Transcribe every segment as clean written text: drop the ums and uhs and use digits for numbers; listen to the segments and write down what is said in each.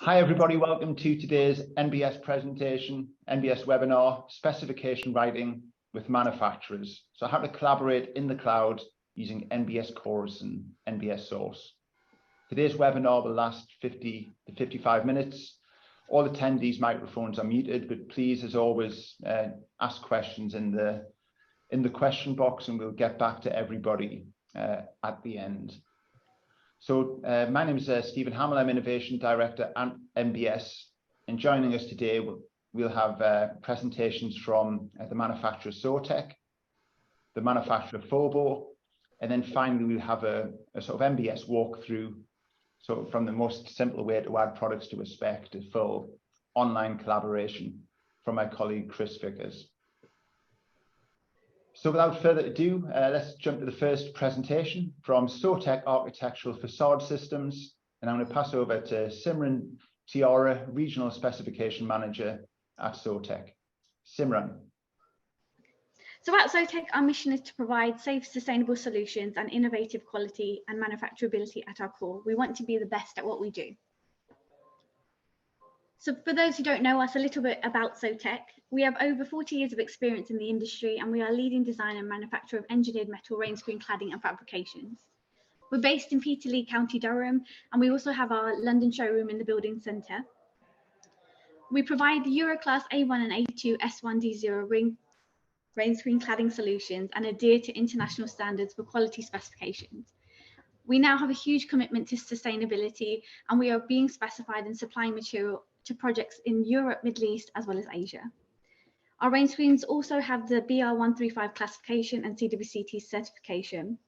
Hi everybody, welcome to today's NBS presentation, NBS webinar, Specification Writing with Manufacturers. So how to collaborate in the cloud using NBS Chorus and NBS Source. Today's webinar will last 50 to 55 minutes. All attendees' microphones are muted, but please, as always, ask questions in the question box and we'll get back to everybody at the end. So my name is Stephen Hamil. I'm Innovation Director at NBS, and joining us today we'll have presentations from the manufacturer Sotech, the manufacturer Forbo, and then finally we'll have a sort of NBS walkthrough, so from the most simple way to add products to a spec to full online collaboration from my colleague Chris Vickers. So without further ado, let's jump to the first presentation from Sotech Architectural Façade Systems. And I'm going to pass over to Simran Thiara, Regional Specification Manager at Sotech. Simran. So at Sotech, our mission is to provide safe, sustainable solutions and innovative quality and manufacturability at our core. We want to be the best at what we do. So for those who don't know us, a little bit about Sotech. We have over 40 years of experience in the industry, and we are a leading designer and manufacturer of engineered metal rainscreen cladding and fabrications. We're based in Peterlee, County Durham, and we also have our London showroom in the building centre. We provide the Euroclass A1 and A2 S1 D0 rainscreen cladding solutions and adhere to international standards for quality specifications. We now have a huge commitment to sustainability, and we are being specified and supplying material to projects in Europe, Middle East, as well as Asia. Our rainscreens also have the BR135 classification and CWCT certification,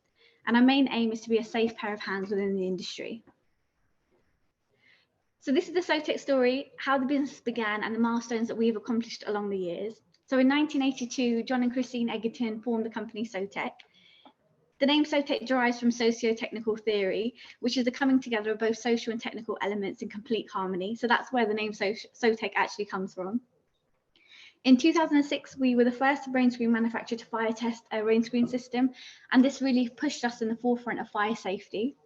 and our main aim is to be a safe pair of hands within the industry. So this is the Sotech story, how the business began and the milestones that we've accomplished along the years. So in 1982, John and Christine Egerton formed the company Sotech. The name Sotech derives from socio-technical theory, which is the coming together of both social and technical elements in complete harmony. So that's where the name Sotech actually comes from. In 2006, we were the first rainscreen manufacturer to fire test a rainscreen system, and this really pushed us in the forefront of fire safety.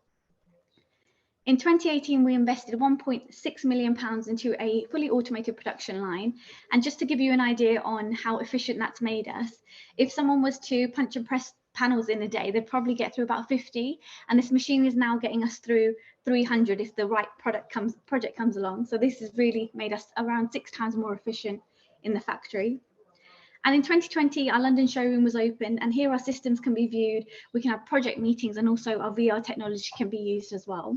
In 2018, we invested £1.6 million into a fully automated production line. And just to give you an idea on how efficient that's made us, if someone was to punch and press panels in a day, they'd probably get through about 50. And this machine is now getting us through 300 if the right project comes along. So this has really made us around 6 times more efficient in the factory. And in 2020, our London showroom was opened, and here our systems can be viewed. We can have project meetings, and also our VR technology can be used as well.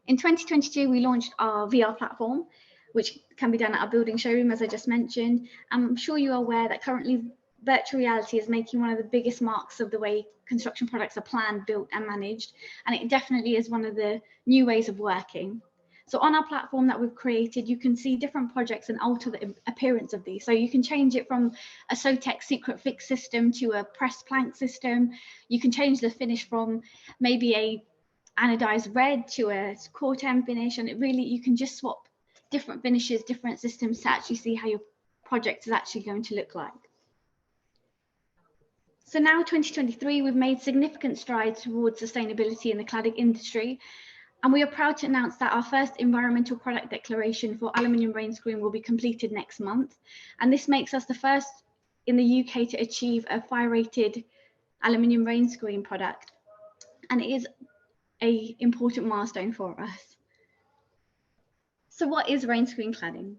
In 2022, we launched our VR platform, which can be done at our building showroom, as I just mentioned. I'm sure you are aware that currently virtual reality is making one of the biggest marks of the way construction products are planned, built and managed. And it definitely is one of the new ways of working. So on our platform that we've created, you can see different projects and alter the appearance of these. So you can change it from a Sotech secret fix system to a pressed plank system. You can change the finish from maybe a anodized red to a cortem finish, and it really, you can just swap different finishes, different systems to actually see how your project is actually going to look like. So now 2023, we've made significant strides towards sustainability in the cladding industry. And we are proud to announce that our first environmental product declaration for aluminium rainscreen will be completed next month. And this makes us the first in the UK to achieve a fire-rated aluminium rainscreen product. And it is an important milestone for us. So what is rainscreen cladding?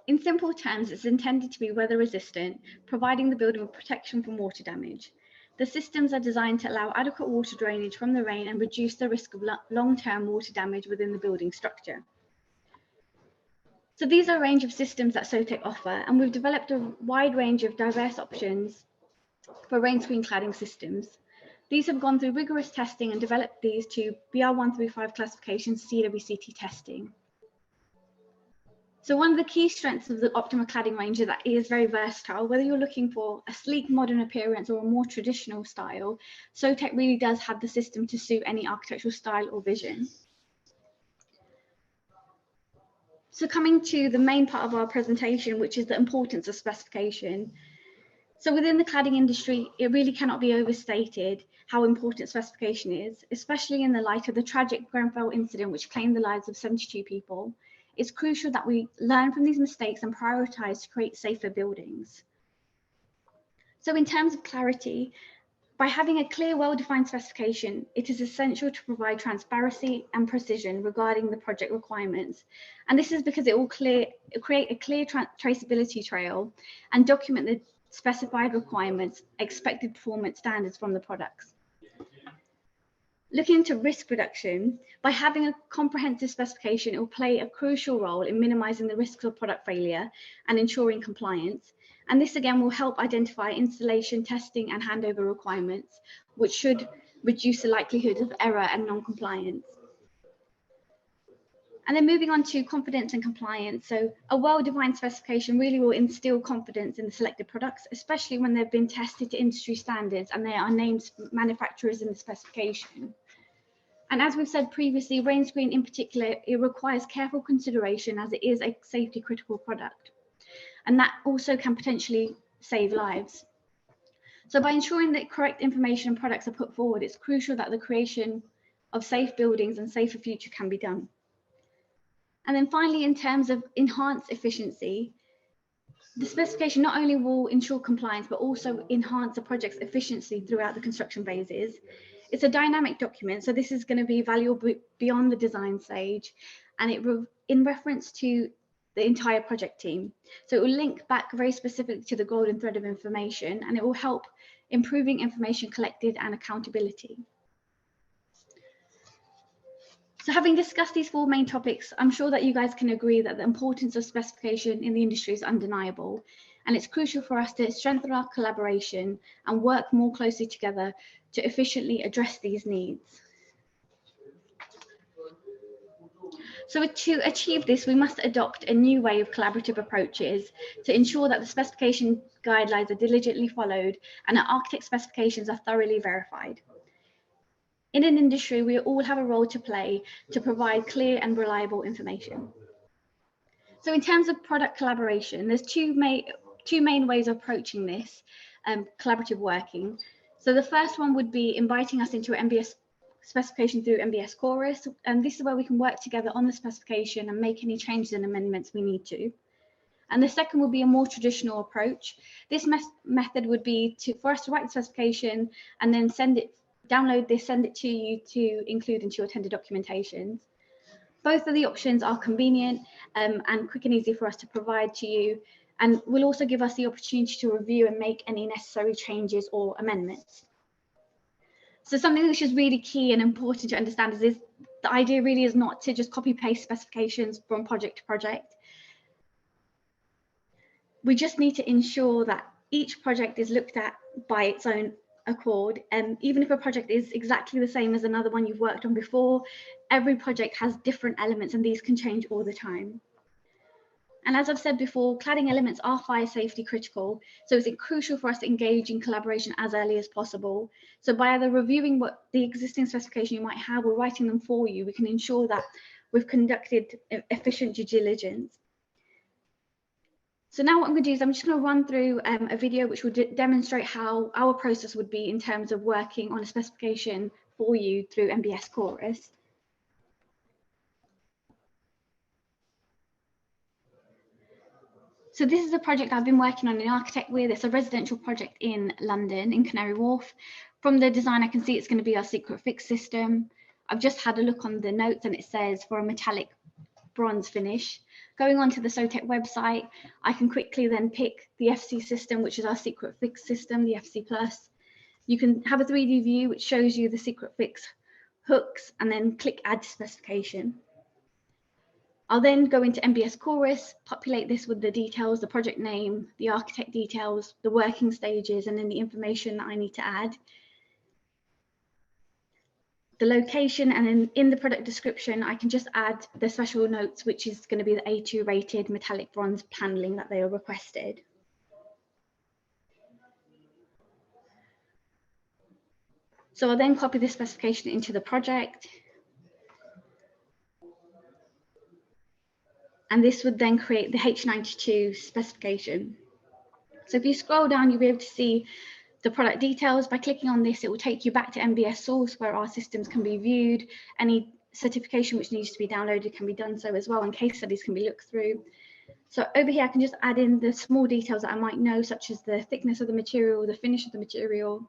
In simple terms, it's intended to be weather resistant, providing the building with protection from water damage. The systems are designed to allow adequate water drainage from the rain and reduce the risk of long-term water damage within the building structure. So these are a range of systems that Sotech offer, and we've developed a wide range of diverse options for rainscreen cladding systems. These have gone through rigorous testing and developed these to BR135 classification CWCT testing. So one of the key strengths of the Optima cladding range is that it is very versatile. Whether you're looking for a sleek modern appearance or a more traditional style, Sotech really does have the system to suit any architectural style or vision. So coming to the main part of our presentation, which is the importance of specification. So within the cladding industry, it really cannot be overstated how important specification is, especially in the light of the tragic Grenfell incident, which claimed the lives of 72 people. It's crucial that we learn from these mistakes and prioritize to create safer buildings. So in terms of clarity, by having a clear, well-defined specification, it is essential to provide transparency and precision regarding the project requirements. And this is because it will create a clear traceability trail and document the specified requirements, expected performance standards from the products. Looking into risk reduction, by having a comprehensive specification, it will play a crucial role in minimizing the risks of product failure and ensuring compliance. And this again will help identify installation, testing and handover requirements, which should reduce the likelihood of error and non-compliance. And then moving on to confidence and compliance. So a well-defined specification really will instill confidence in the selected products, especially when they've been tested to industry standards and they are named manufacturers in the specification. And as we've said previously, Rainscreen in particular, it requires careful consideration as it is a safety critical product. And that also can potentially save lives. So by ensuring that correct information and products are put forward, it's crucial that the creation of safe buildings and safer future can be done. And then finally, in terms of enhanced efficiency, the specification not only will ensure compliance, but also enhance the project's efficiency throughout the construction phases. It's a dynamic document, so this is going to be valuable beyond the design stage, and in reference to the entire project team. So it will link back very specifically to the golden thread of information, and it will help improving information collected and accountability. So having discussed these four main topics, I'm sure that you guys can agree that the importance of specification in the industry is undeniable, and it's crucial for us to strengthen our collaboration and work more closely together to efficiently address these needs. So to achieve this, we must adopt a new way of collaborative approaches to ensure that the specification guidelines are diligently followed and that architect specifications are thoroughly verified. In an industry, we all have a role to play to provide clear and reliable information. So in terms of product collaboration, there's two main ways of approaching this collaborative working. So the first one would be inviting us into an NBS specification through NBS Chorus, and this is where we can work together on the specification and make any changes and amendments we need to. And the second would be a more traditional approach. This method would be for us to write the specification and then download this, send it to you to include into your tender documentations. Both of the options are convenient and quick and easy for us to provide to you, and will also give us the opportunity to review and make any necessary changes or amendments. So something which is really key and important to understand is the idea really is not to just copy paste specifications from project to project. We just need to ensure that each project is looked at by its own accord, and even if a project is exactly the same as another one you've worked on before, every project has different elements and these can change all the time. And as I've said before, cladding elements are fire safety critical, so it's crucial for us to engage in collaboration as early as possible. So by either reviewing what the existing specification you might have or writing them for you, we can ensure that we've conducted efficient due diligence. So now what I'm going to do is I'm just going to run through a video which will demonstrate how our process would be in terms of working on a specification for you through NBS Chorus. So this is a project I've been working on an architect with. It's a residential project in London, in Canary Wharf. From the design, I can see it's going to be our secret fix system. I've just had a look on the notes and it says for a metallic bronze finish. Going onto the Sotech website, I can quickly then pick the FC system, which is our secret fix system, the FC Plus. You can have a 3D view which shows you the secret fix hooks and then click add to specification. I'll then go into NBS Chorus, populate this with the details, the project name, the architect details, the working stages, and then the information that I need to add. The location, and then in the product description, I can just add the special notes, which is going to be the A2 rated metallic bronze paneling that they are requested. So I'll then copy this specification into the project. And this would then create the H92 specification. So if you scroll down, you'll be able to see the product details. By clicking on this, it will take you back to NBS Source, where our systems can be viewed. Any certification which needs to be downloaded can be done so as well, and case studies can be looked through. So over here, I can just add in the small details that I might know, such as the thickness of the material, the finish of the material.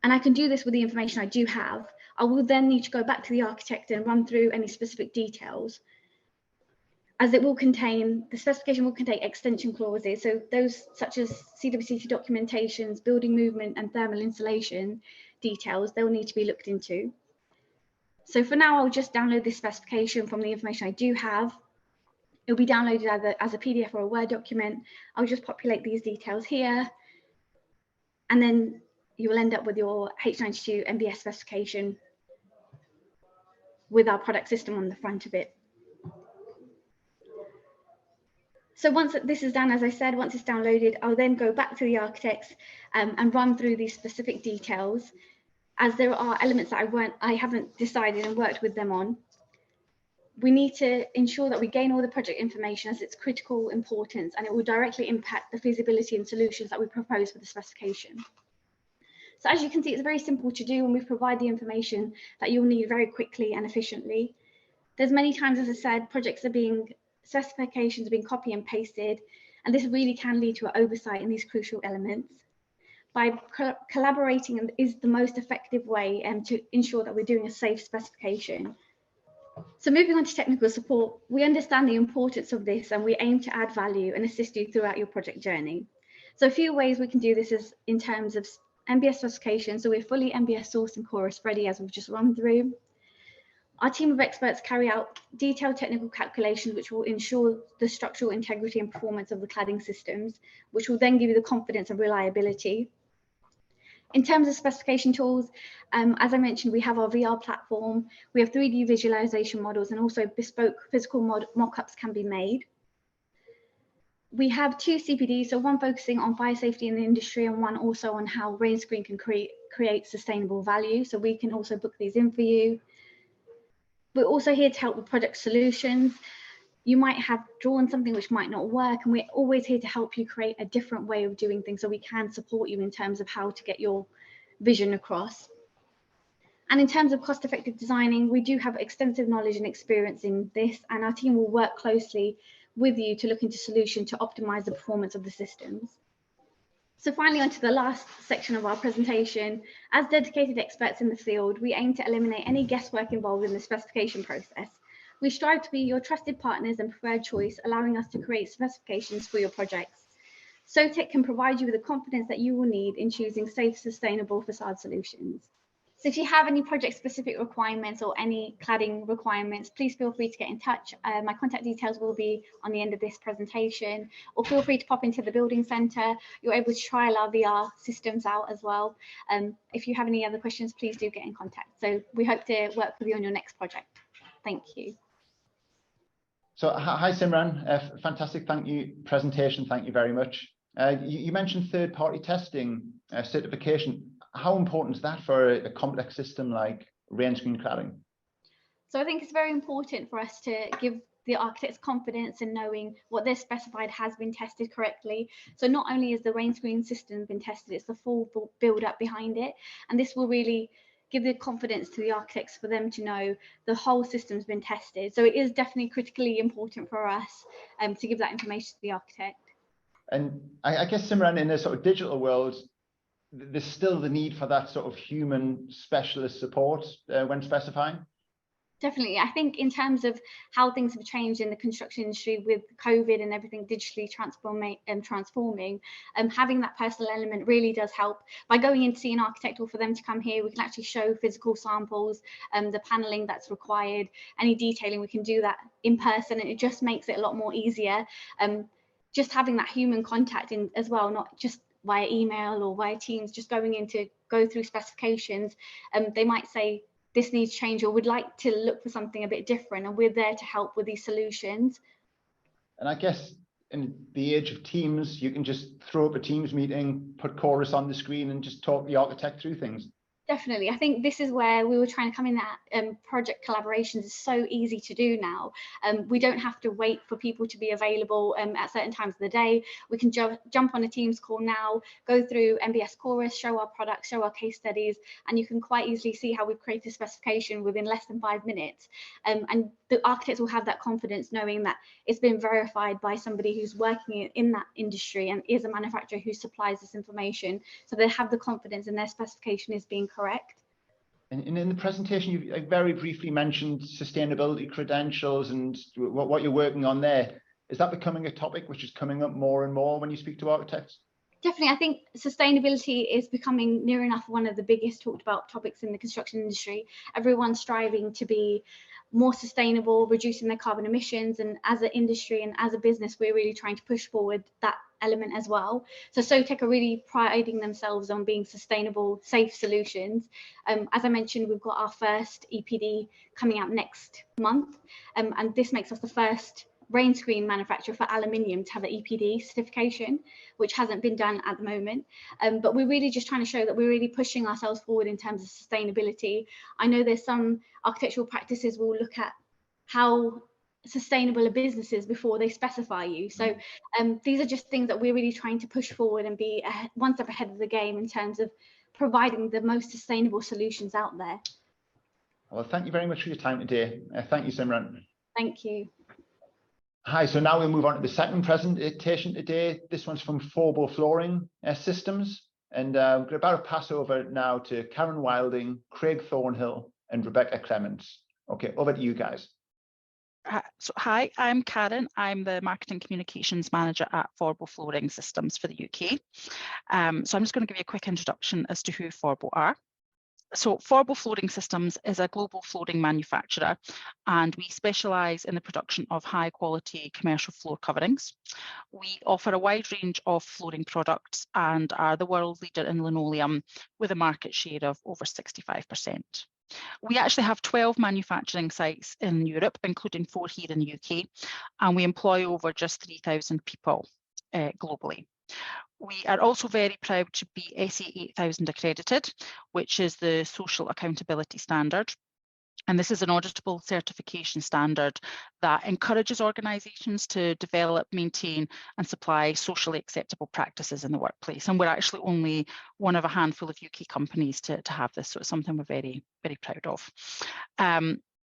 And I can do this with the information I do have. I will then need to go back to the architect and run through any specific details, as it will contain, the specification will contain extension clauses. So those such as CWCT documentations, building movement and thermal insulation details, they'll need to be looked into. So for now, I'll just download this specification from the information I do have. It'll be downloaded either as a PDF or a Word document. I'll just populate these details here. And then you will end up with your H92 NBS specification with our product system on the front of it. So once this is done, as I said, once it's downloaded, I'll then go back to the architects and run through these specific details, as there are elements that I haven't decided and worked with them on. We need to ensure that we gain all the project information, as it's critical importance, and it will directly impact the feasibility and solutions that we propose for the specification. So as you can see, it's very simple to do, and we provide the information that you'll need very quickly and efficiently. There's many times, as I said, specifications are being copy and pasted, and this really can lead to an oversight in these crucial elements. By collaborating is the most effective way to ensure that we're doing a safe specification. So moving on to technical support, we understand the importance of this, and we aim to add value and assist you throughout your project journey. So a few ways we can do this is in terms of NBS specification. So we're fully NBS Source and Chorus ready, as we've just run through. Our team of experts carry out detailed technical calculations which will ensure the structural integrity and performance of the cladding systems, which will then give you the confidence and reliability. In terms of specification tools, as I mentioned, we have our VR platform, we have 3D visualization models, and also bespoke physical mock-ups can be made. We have 2 CPDs, so one focusing on fire safety in the industry and one also on how Rainscreen can create sustainable value. So we can also book these in for you. We're also here to help with project solutions. You might have drawn something which might not work, and we're always here to help you create a different way of doing things, so we can support you in terms of how to get your vision across. And in terms of cost-effective designing, we do have extensive knowledge and experience in this, and our team will work closely with you to look into solutions to optimize the performance of the systems. So finally, onto the last section of our presentation. As dedicated experts in the field, we aim to eliminate any guesswork involved in the specification process. We strive to be your trusted partners and preferred choice, allowing us to create specifications for your projects. Sotech can provide you with the confidence that you will need in choosing safe, sustainable facade solutions. So if you have any project-specific requirements or any cladding requirements, please feel free to get in touch. My contact details will be on the end of this presentation, or feel free to pop into the building centre. You're able to trial our VR systems out as well. If you have any other questions, please do get in contact. So we hope to work with you on your next project. Thank you. So hi Simran, fantastic presentation, thank you very much. You mentioned third-party testing certification. How important is that for a complex system like Rainscreen cladding? So I think it's very important for us to give the architects confidence in knowing what they're specified has been tested correctly. So not only is the Rainscreen system been tested, it's the full build up behind it. And this will really give the confidence to the architects for them to know the whole system's been tested. So it is definitely critically important for us to give that information to the architect. And I guess, Simran, in a sort of digital world, there's still the need for that sort of human specialist support when specifying? Definitely. I think in terms of how things have changed in the construction industry with COVID and everything digitally transforming, having that personal element really does help. By going in to see an architect or for them to come here, we can actually show physical samples, the paneling that's required, any detailing, we can do that in person, and it just makes it a lot more easier. Just having that human contact in as well, not just via email or via Teams, just going in to go through specifications. They might say, this needs change, or would like to look for something a bit different, and we're there to help with these solutions. And I guess in the age of Teams, you can just throw up a Teams meeting, put Chorus on the screen and just talk the architect through things. Definitely. I think this is where we were trying to come in, that project collaborations is so easy to do now. We don't have to wait for people to be available at certain times of the day. We can jump on a Teams call now, go through NBS Chorus, show our products, show our case studies, and you can quite easily see how we've created a specification within less than 5 minutes. And the architects will have that confidence knowing that it's been verified by somebody who's working in that industry and is a manufacturer who supplies this information. So they have the confidence in their specification is being correct. And in the presentation, you very briefly mentioned sustainability credentials and what you're working on there. Is that becoming a topic which is coming up more and more when you speak to architects? Definitely. I think sustainability is becoming near enough one of the biggest talked about topics in the construction industry. Everyone's striving to be more sustainable, reducing their carbon emissions, and as an industry and as a business, we're really trying to push forward that element as well. So Sotech are really priding themselves on being sustainable, safe solutions. As I mentioned, we've got our first EPD coming out next month, and this makes us the first Rainscreen manufacturer for aluminium to have an EPD certification, which hasn't been done at the moment. But we're really just trying to show that we're really pushing ourselves forward in terms of sustainability. I know there's some architectural practices will look at how sustainable a business is before they specify you. So these are just things that we're really trying to push forward and be one step ahead of the game in terms of providing the most sustainable solutions out there. Well, thank you very much for your time today. Thank you, Simran. Thank you. Hi, so now we'll move on to the second presentation today. This one's from Forbo Flooring Systems. And I'm about to pass over now to Karen Wilding, Craig Thornhill, and Rebecca Clements. Okay, over to you guys. Hi, I'm Karen. I'm the Marketing Communications Manager at Forbo Flooring Systems for the UK. So I'm just going to give you a quick introduction as to who Forbo are. So Forbo Flooring Systems is a global flooring manufacturer, and we specialise in the production of high quality commercial floor coverings. We offer a wide range of flooring products and are the world leader in linoleum with a market share of over 65%. We actually have 12 manufacturing sites in Europe, including 4 here in the UK, and we employ over just 3,000 people globally. We are also very proud to be SA 8000 accredited, which is the social accountability standard. And this is an auditable certification standard that encourages organisations to develop, maintain and supply socially acceptable practices in the workplace. And we're actually only one of a handful of UK companies to have this, so it's something we're very, very proud of.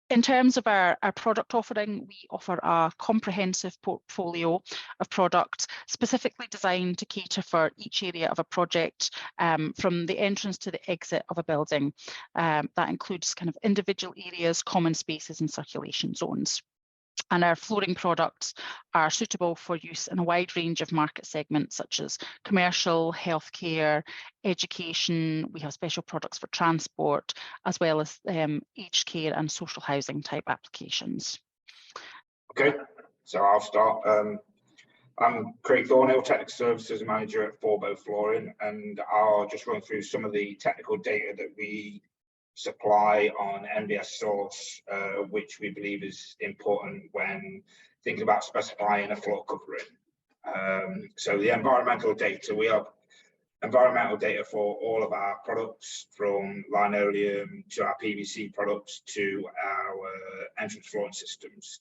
In terms of our product offering, we offer a comprehensive portfolio of products specifically designed to cater for each area of a project, from the entrance to the exit of a building. That includes kind of individual areas, common spaces and circulation zones. And our flooring products are suitable for use in a wide range of market segments such as commercial, healthcare, education. We have special products for transport, as well as aged care and social housing type applications. Okay, so I'll start. I'm Craig Thornhill, Technical Services Manager at Forbo Flooring, and I'll just run through some of the technical data that we supply on NBS source, which we believe is important when thinking about specifying a floor covering. So the environmental data, we have environmental data for all of our products, from linoleum to our PVC products to our entrance flooring systems.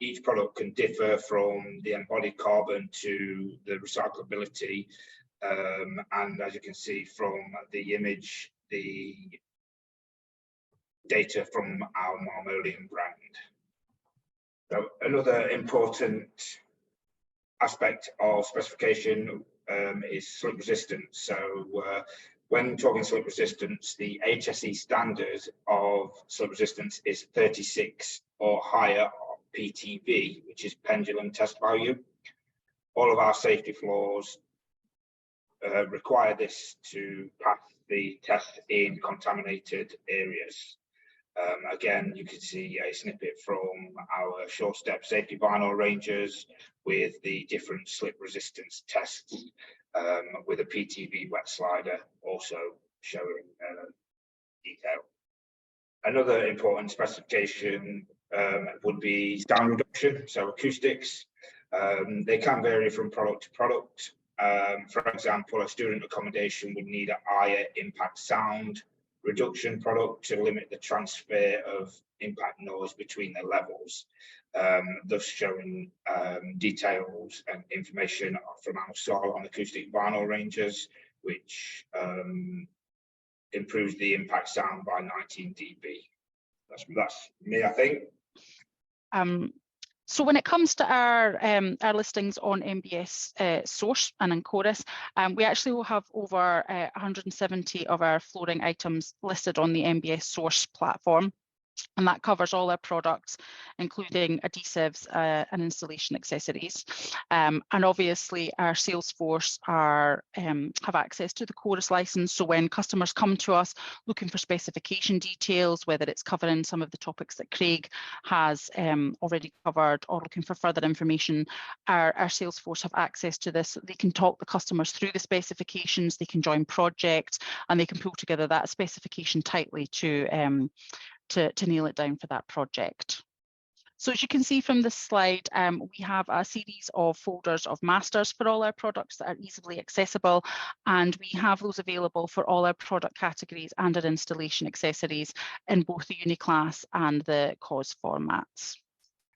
Each product can differ from the embodied carbon to the recyclability, and as you can see from the image, the data from our Marmolian brand. So another important aspect of specification is slip resistance. So when talking slip resistance, the HSE standard of slip resistance is 36 or higher PTV, which is pendulum test value. All of our safety floors require this to pass the test in contaminated areas. Again, you can see a snippet from our short step safety vinyl ranges with the different slip resistance tests, with a PTV wet slider also showing detail. Another important specification would be sound reduction, so acoustics. They can vary from product to product. For example, a student accommodation would need a higher impact sound reduction product to limit the transfer of impact noise between the levels, thus showing details and information from our soil on acoustic vinyl ranges, which improves the impact sound by 19 dB. That's me, I think. So when it comes to our listings on NBS Source and in Chorus, we actually will have over 170 of our flooring items listed on the NBS Source platform. And that covers all our products, including adhesives and installation accessories. And obviously, our sales force have access to the Chorus license. So when customers come to us looking for specification details, whether it's covering some of the topics that Craig has already covered or looking for further information, our sales force have access to this. They can talk the customers through the specifications, they can join projects, and they can pull together that specification tightly to nail it down for that project. So as you can see from this slide, we have a series of folders of masters for all our products that are easily accessible, and we have those available for all our product categories and our installation accessories in both the Uniclass and the COS formats.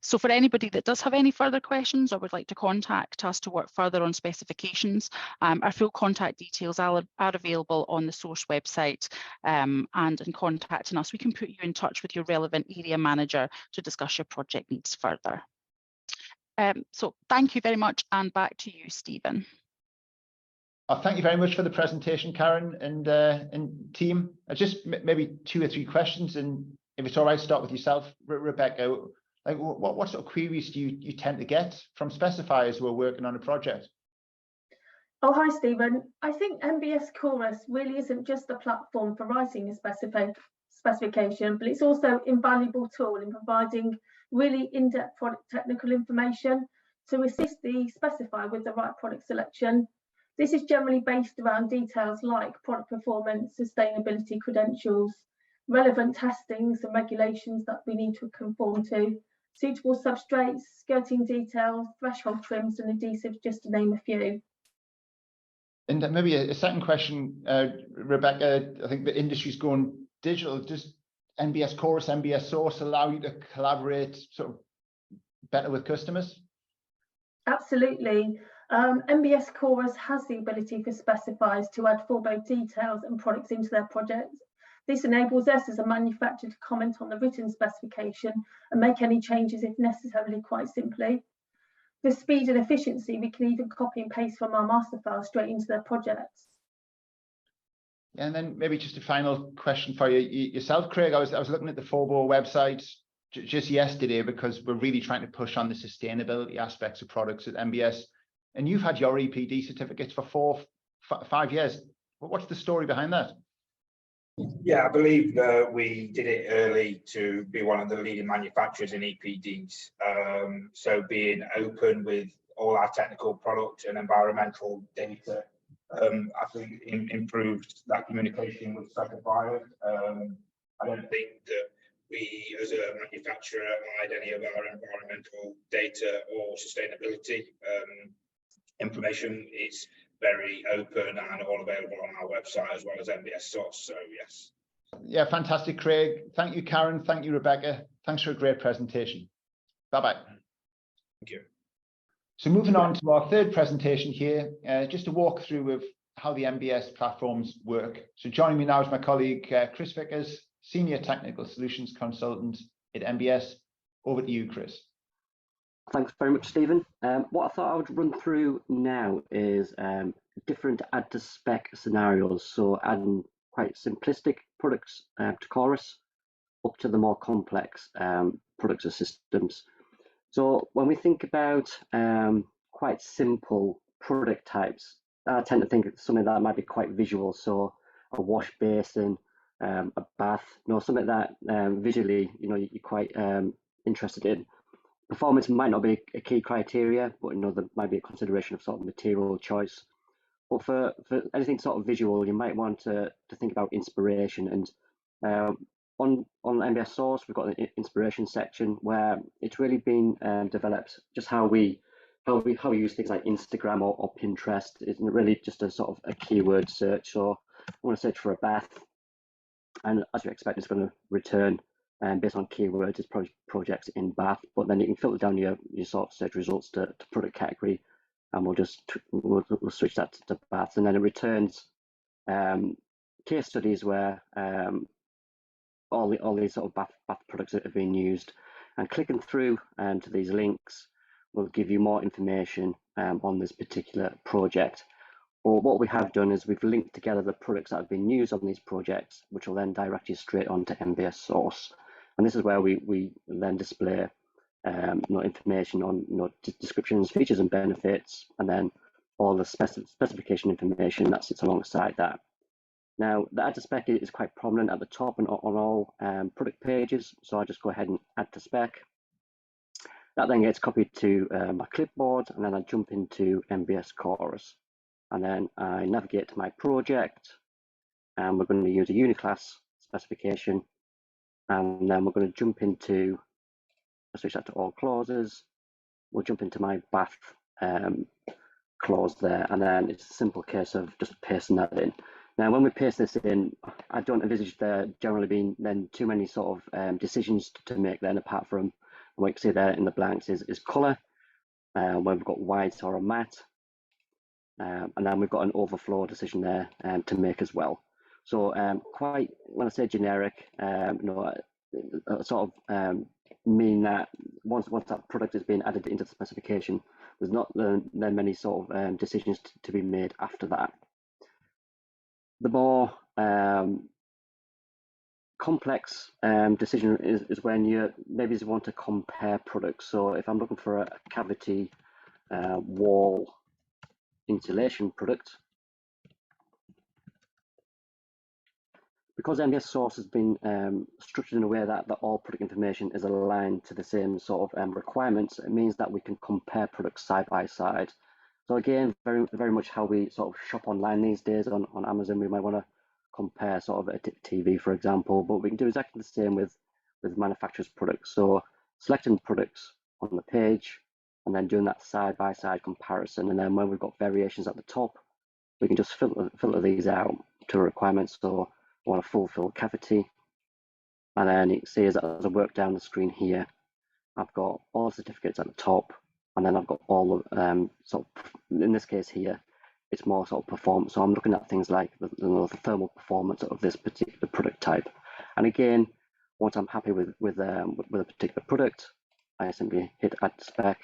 So for anybody that does have any further questions or would like to contact us to work further on specifications, our full contact details are available on the Source website, and in contacting us, we can put you in touch with your relevant area manager to discuss your project needs further. So thank you very much, and back to you, Stephen. Thank you very much for the presentation, Karen and team. Just maybe 2 or 3 questions, and if it's all right, start with yourself, Rebecca. Like, what sort of queries do you tend to get from specifiers who are working on a project? Oh, hi, Stephen. I think NBS Chorus really isn't just a platform for writing a specification, but it's also an invaluable tool in providing really in-depth product technical information to assist the specifier with the right product selection. This is generally based around details like product performance, sustainability credentials, relevant testings and regulations that we need to conform to, suitable substrates, skirting details, threshold trims and adhesives, just to name a few. And maybe a second question, Rebecca, I think the industry's going digital. Does NBS Chorus, NBS Source allow you to collaborate sort of better with customers? Absolutely. NBS Chorus has the ability for specifiers to add Forbo details and products into their projects. This enables us as a manufacturer to comment on the written specification and make any changes if necessary quite simply. For speed and efficiency, we can even copy and paste from our master file straight into their projects. And then maybe just a final question for you yourself, Craig. I was looking at the Forbo website just yesterday because we're really trying to push on the sustainability aspects of products at NBS. And you've had your EPD certificates for 5 years. What's the story behind that? Yeah, I believe that we did it early to be one of the leading manufacturers in EPDs. So being open with all our technical product and environmental data, I think improved that communication with specifiers. I don't think that we as a manufacturer hide any of our environmental data or sustainability information. It's very open and all available on our website as well as NBS Source, so yes. Yeah, fantastic, Craig. Thank you, Karen. Thank you, Rebecca. Thanks for a great presentation. Bye-bye. Thank you. So moving on to our third presentation here, just a walkthrough of how the NBS platforms work. So joining me now is my colleague, Chris Vickers, Senior Technical Solutions Consultant at NBS. Over to you, Chris. Thanks very much, Stephen. What I thought I would run through now is different add to spec scenarios. So adding quite simplistic products to Chorus up to the more complex products or systems. So when we think about quite simple product types, I tend to think it's something that might be quite visual. So a wash basin, a bath, something that visually, you're quite interested in. Performance might not be a key criteria, but there might be a consideration of sort of material choice. But for anything sort of visual, you might want to think about inspiration. And on NBS Source, we've got an inspiration section where it's really been developed just how we how we use things like Instagram or Pinterest isn't really just a sort of a keyword search. So I want to search for a bath, and as you expect, it's going to return based on keywords, it's projects in bath. But then you can filter down your sort of search results to product category, and we'll switch that to baths, and then it returns case studies where all these sort of bath products that have been used, and clicking through to these links will give you more information on this particular project. Or what we have done is we've linked together the products that have been used on these projects, which will then direct you straight onto NBS Source. And this is where we then display information on descriptions, features and benefits, and then all the specification information that sits alongside that. Now, the add to spec is quite prominent at the top and on all product pages, so I just go ahead and add to spec. That then gets copied to my clipboard, and then I jump into NBS Chorus. And then I navigate to my project, and we're going to use a uniclass specification. And then we're going to jump into, I switch that to all clauses. We'll jump into my bath clause there, and then it's a simple case of just pasting that in. Now, when we paste this in, I don't envisage there generally being then too many sort of decisions to make then, apart from what you can see there in the blanks is colour, where we've got white or a matte. And then we've got an overflow decision there to make as well. So quite, when I say generic, sort of mean that once that product has been added into the specification, there's not then many sort of decisions to be made after that. The more complex decision is when you maybe want to compare products. So if I'm looking for a cavity wall insulation product, because NBS Source has been structured in a way that all product information is aligned to the same sort of requirements, it means that we can compare products side by side. So again, very much how we sort of shop online these days on Amazon. We might want to compare sort of a TV, for example, but we can do exactly the same with manufacturers' products. So selecting products on the page, and then doing that side-by-side comparison. And then when we've got variations at the top, we can just filter these out to requirements. So I want a full cavity. And then you can see as I work down the screen here, I've got all the certificates at the top, and then I've got all of, sort of, in this case here, it's more sort of performance. So I'm looking at things like the thermal performance of this particular product type. And again, once I'm happy with a particular product, I simply hit add to spec,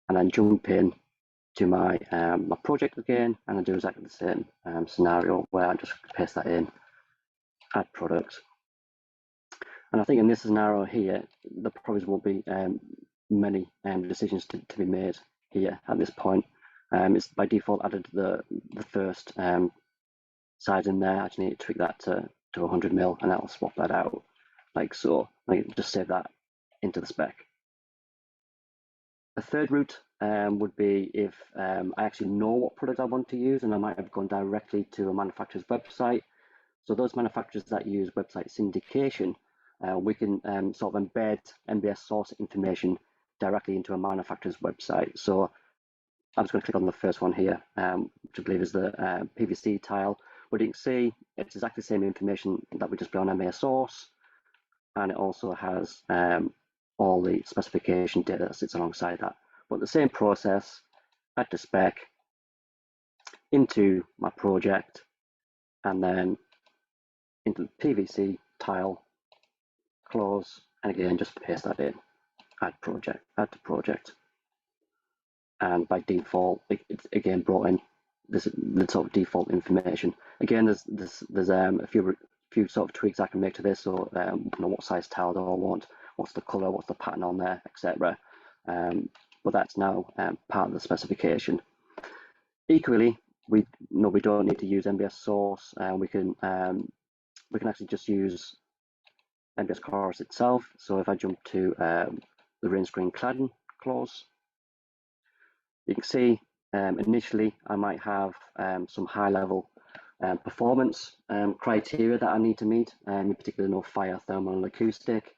and then jump in to my my project again, and I do exactly the same scenario where I just paste that in, add product. And I think in this scenario here, there probably won't be many decisions to be made here at this point. It's by default added the first size in there. I just need to tweak that to 100 mil, and I'll swap that out like so. I can just save that into the spec. A third route would be if I actually know what product I want to use, and I might have gone directly to a manufacturer's website. So those manufacturers that use website syndication, we can sort of embed NBS Source information directly into a manufacturer's website. So I'm just going to click on the first one here, which I believe is the PVC tile. But you can see it's exactly the same information that we display on NBS Source, and it also has all the specification data that sits alongside that. But the same process, add to spec, into my project, and then into the PVC tile, close, and again, just paste that in, add to project. And by default, it's again brought in the sort of default information. Again, there's a few sort of tweaks I can make to this. So what size tile do I want? What's the color? What's the pattern on there, etc. But that's now part of the specification. Equally, we don't need to use NBS Source. We can actually just use NBS Chorus itself. So if I jump to the Rainscreen cladding clause, you can see initially I might have some high-level performance criteria that I need to meet, in particular no fire, thermal, and acoustic.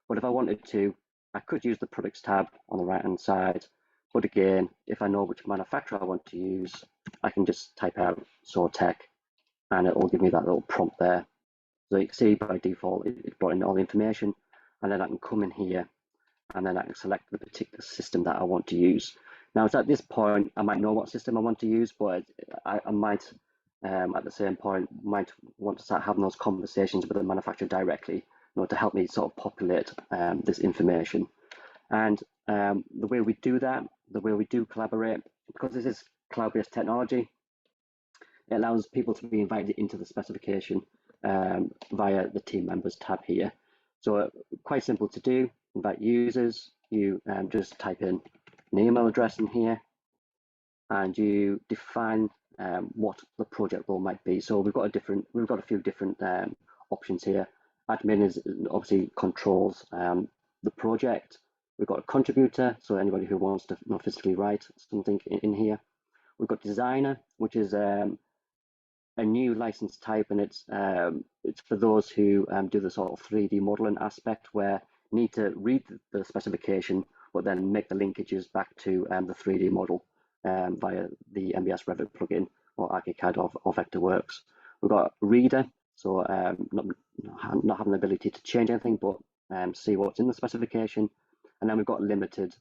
But if I wanted to, I could use the products tab on the right-hand side But again, if I know which manufacturer I want to use, I can just type out Sotech and it will give me that little prompt there. So you can see by default, it brought in all the information, and then I can come in here and then I can select the particular system that I want to use. Now it's at this point, I might know what system I want to use, but I might, at the same point, might want to start having those conversations with the manufacturer directly, to help me sort of populate this information. And the way we do that, the way we do collaborate, because this is cloud-based technology, it allows people to be invited into the specification via the team members tab here. So quite simple to do. Invite users. You just type in an email address in here, and you define what the project role might be. So we've got a few different options here. Admin is obviously controls the project. We've got a contributor, so anybody who wants to physically write something in here. We've got designer, which is a new license type, and it's for those who do the sort of 3D modeling aspect, where you need to read the specification, but then make the linkages back to the 3D model via the NBS Revit plugin or ArchiCAD or Vectorworks. We've got reader, so not having the ability to change anything, but see what's in the specification. And then we've got limited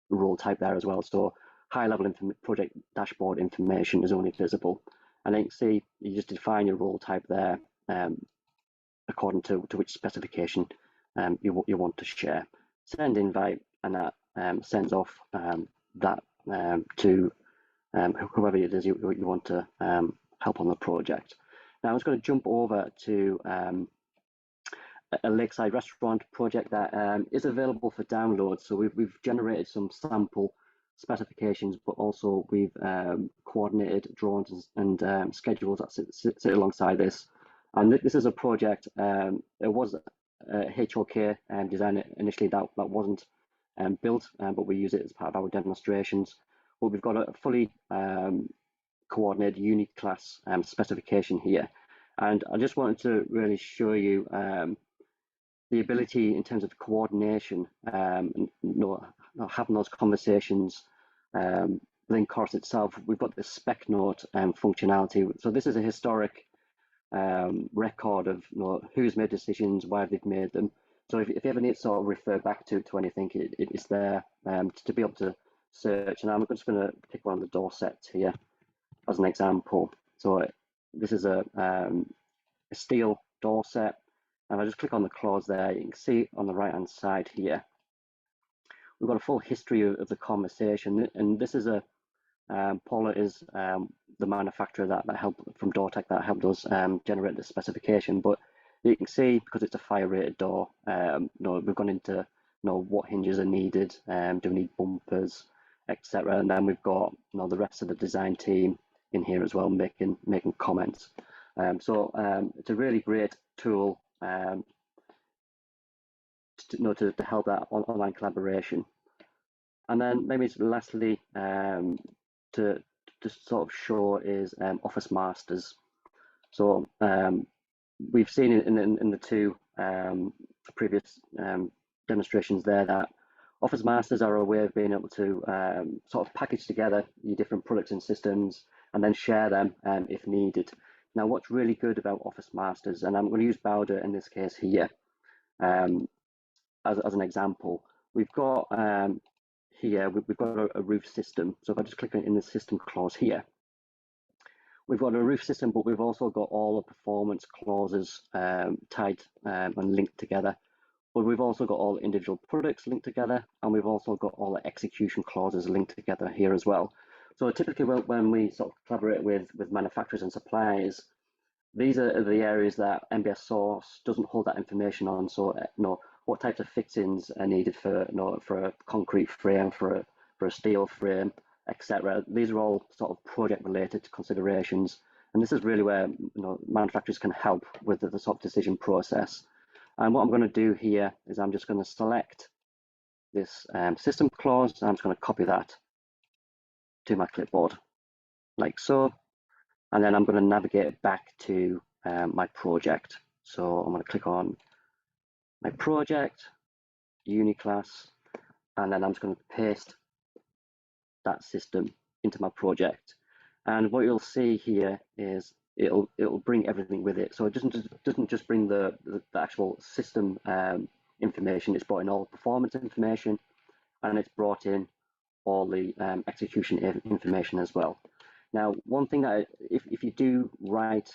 role type there as well. So high level project dashboard information is only visible. And then you can see you just define your role type there according to which specification you want to share. Send invite, and that sends off that to whoever it is you want to help on the project. Now I was going to jump over to a lakeside restaurant project that is available for download. So we've generated some sample specifications, but also we've coordinated drawings and schedules that sit alongside this. And this is a project. It was a HOK design initially that wasn't built, but we use it as part of our demonstrations. But we've got a fully coordinated unit class specification here, and I just wanted to really show you the ability in terms of coordination, having those conversations within Chorus itself. We've got the spec note functionality. So this is a historic record of who's made decisions, why they've made them. So if you ever need to sort of refer back to anything, it's there to be able to search. And I'm just going to pick one of the door sets here as an example. So this is a steel door set. And I just click on the clause there, you can see on the right hand side here, we've got a full history of the conversation. And this is Paula is the manufacturer that helped from DoorTech that helped us generate the specification. But you can see, because it's a fire rated door, we've gone into what hinges are needed, do we need bumpers, etc. And then we've got the rest of the design team in here as well, making comments. So it's a really great tool to help that online collaboration. And then maybe lastly, to just sort of show is Office Masters. So we've seen in the two previous demonstrations there that Office Masters are a way of being able to sort of package together your different products and systems and then share them if needed. Now, what's really good about Office Masters, and I'm going to use Bowder in this case here as an example. We've got here, we've got a roof system. So if I just click in the system clause here, we've got a roof system, but we've also got all the performance clauses tied and linked together. But we've also got all the individual products linked together, and we've also got all the execution clauses linked together here as well. So typically when we sort of collaborate with manufacturers and suppliers, these are the areas that NBS Source doesn't hold that information on. So what types of fixings are needed for a concrete frame, for a steel frame, etc. These are all sort of project related considerations, and this is really where manufacturers can help with the sort of decision process. And what I'm going to do here is I'm just going to select this system clause, and I'm just going to copy that to my clipboard like so, and then I'm going to navigate back to my project. So I'm going to click on my project, Uniclass, and then I'm just going to paste that system into my project. And what you'll see here is it'll bring everything with it. So it doesn't just bring the actual system information. It's brought in all performance information, and it's brought in all the execution information as well. Now, one thing that if you do write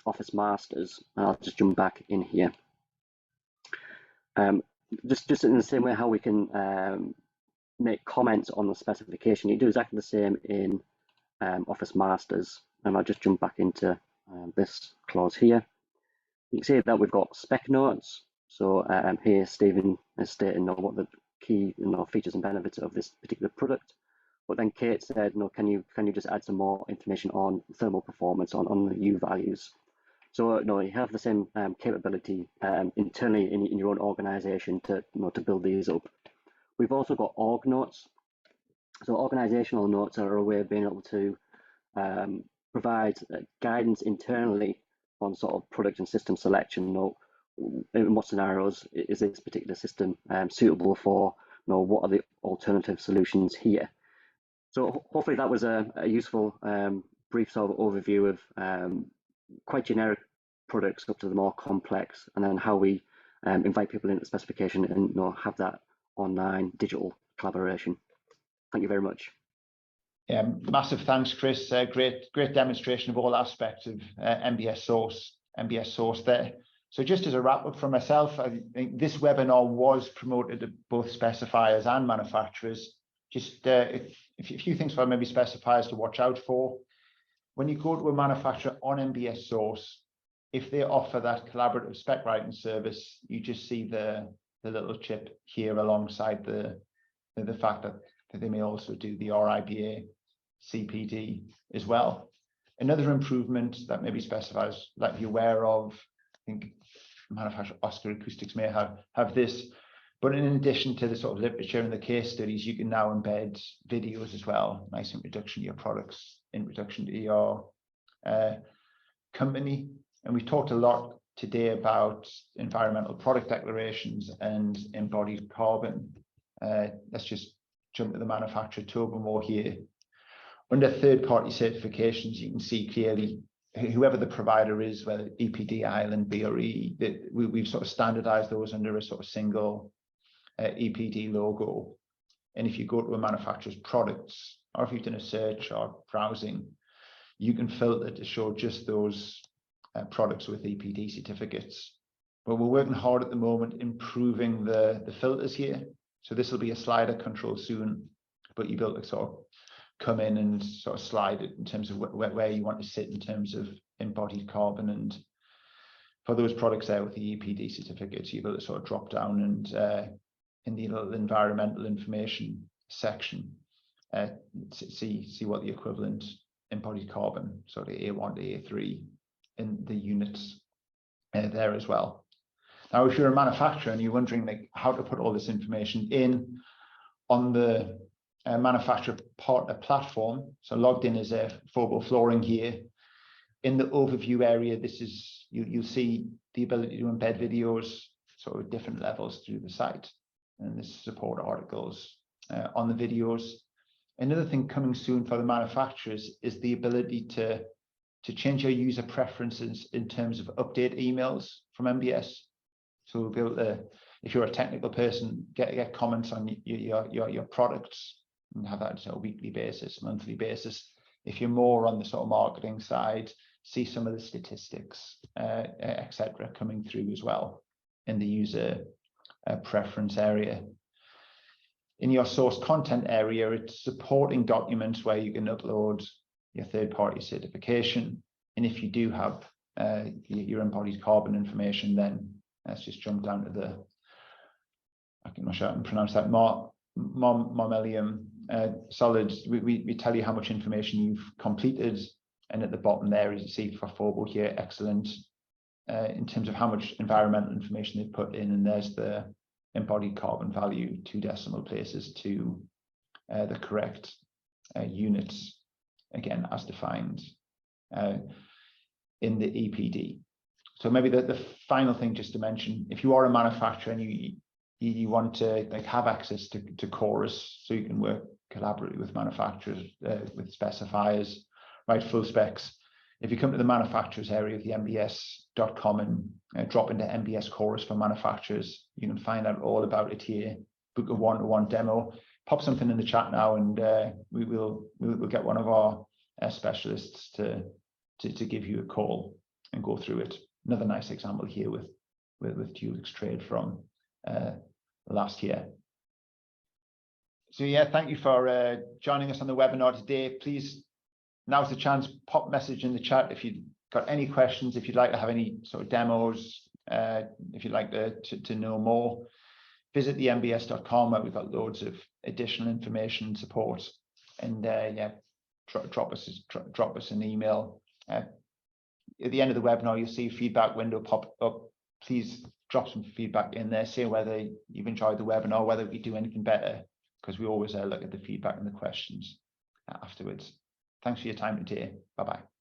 Office Masters, I'll just jump back in here. Just in the same way how we can make comments on the specification, you do exactly the same in Office Masters. And I'll just jump back into this clause here. You can see that we've got spec notes. So here Stephen is stating what the key features and benefits of this particular product. But then Kate said, can you just add some more information on thermal performance on the U values? So you have the same capability internally in your own organization to build these up. We've also got org notes. So organizational notes are a way of being able to provide guidance internally on sort of product and system selection. In what scenarios is this particular system suitable for? What are the alternative solutions here? So hopefully that was a useful brief sort of overview of quite generic products up to the more complex, and then how we invite people into the specification and have that online digital collaboration. Thank you very much. Yeah, massive thanks, Chris. Great demonstration of all aspects of NBS Source there. So just as a wrap up for myself, I think this webinar was promoted to both specifiers and manufacturers. Just a few things for maybe specifiers to watch out for. When you go to a manufacturer on NBS Source, if they offer that collaborative spec writing service, you just see the little chip here alongside the fact that they may also do the RIBA CPD as well. Another improvement that maybe specifiers like you aware of, I think manufacturer Oscar Acoustics may have this, but in addition to the sort of literature and the case studies, you can now embed videos as well. Nice introduction to your products, introduction to your company. And we've talked a lot today about environmental product declarations and embodied carbon. Let's just jump to the manufacturer turbo here. Under third-party certifications, you can see clearly whoever the provider is, whether EPD, Ireland, BRE, we've sort of standardized those under a sort of single EPD logo. And if you go to a manufacturer's products, or if you've done a search or browsing, you can filter to show just those products with EPD certificates. But we're working hard at the moment improving the filters here. So this will be a slider control soon, but you'll be able to sort of come in and sort of slide it in terms of where you want to sit in terms of embodied carbon. And for those products there with the EPD certificates, you'll be able to sort of drop down and in the little environmental information section, see what the equivalent embodied carbon, so the A1 to A3 in the units there as well. Now, if you're a manufacturer and you're wondering how to put all this information in on the manufacturer partner platform, so logged in as a Forbo Flooring here. In the overview area, this is you'll see the ability to embed videos sort of different levels through the site, and this support articles on the videos. Another thing coming soon for the manufacturers is the ability to change your user preferences in terms of update emails from NBS. So we'll be able to, if you're a technical person, get comments on your products and have that on a weekly basis, monthly basis. If you're more on the sort of marketing side, see some of the statistics, etc., coming through as well in the user preference area. In your source content area, it's supporting documents where you can upload your third-party certification. And if you do have your embodied carbon information, then let's just jump down to the, I'm not sure I can pronounce that, Marmelium solids. We tell you how much information you've completed. And at the bottom there, as you see for Forbo here, excellent in terms of how much environmental information they've put in. And there's the embodied carbon value, 2 decimal places to the correct units, again, as defined in the EPD. So maybe the final thing just to mention, if you are a manufacturer and you want to like have access to Chorus, so you can work collaboratively with manufacturers, with specifiers, write full specs. If you come to the manufacturers area of the NBS.com and drop into NBS Chorus for manufacturers, you can find out all about it here. Book a one-to-one demo. Pop something in the chat now, and we'll get one of our specialists to give you a call and go through it. Another nice example here with Dulux Trade from last year. So yeah, thank you for joining us on the webinar today. Please, now's the chance, pop message in the chat if you've got any questions, if you'd like to have any sort of demos, if you'd like to know more. Visit the NBS.com, where we've got loads of additional information and support. And yeah, drop us an email. At the end of the webinar, you'll see a feedback window pop up. Please drop some feedback in there. Say whether you've enjoyed the webinar, whether we do anything better, because we always look at the feedback and the questions afterwards. Thanks for your time today. Bye-bye.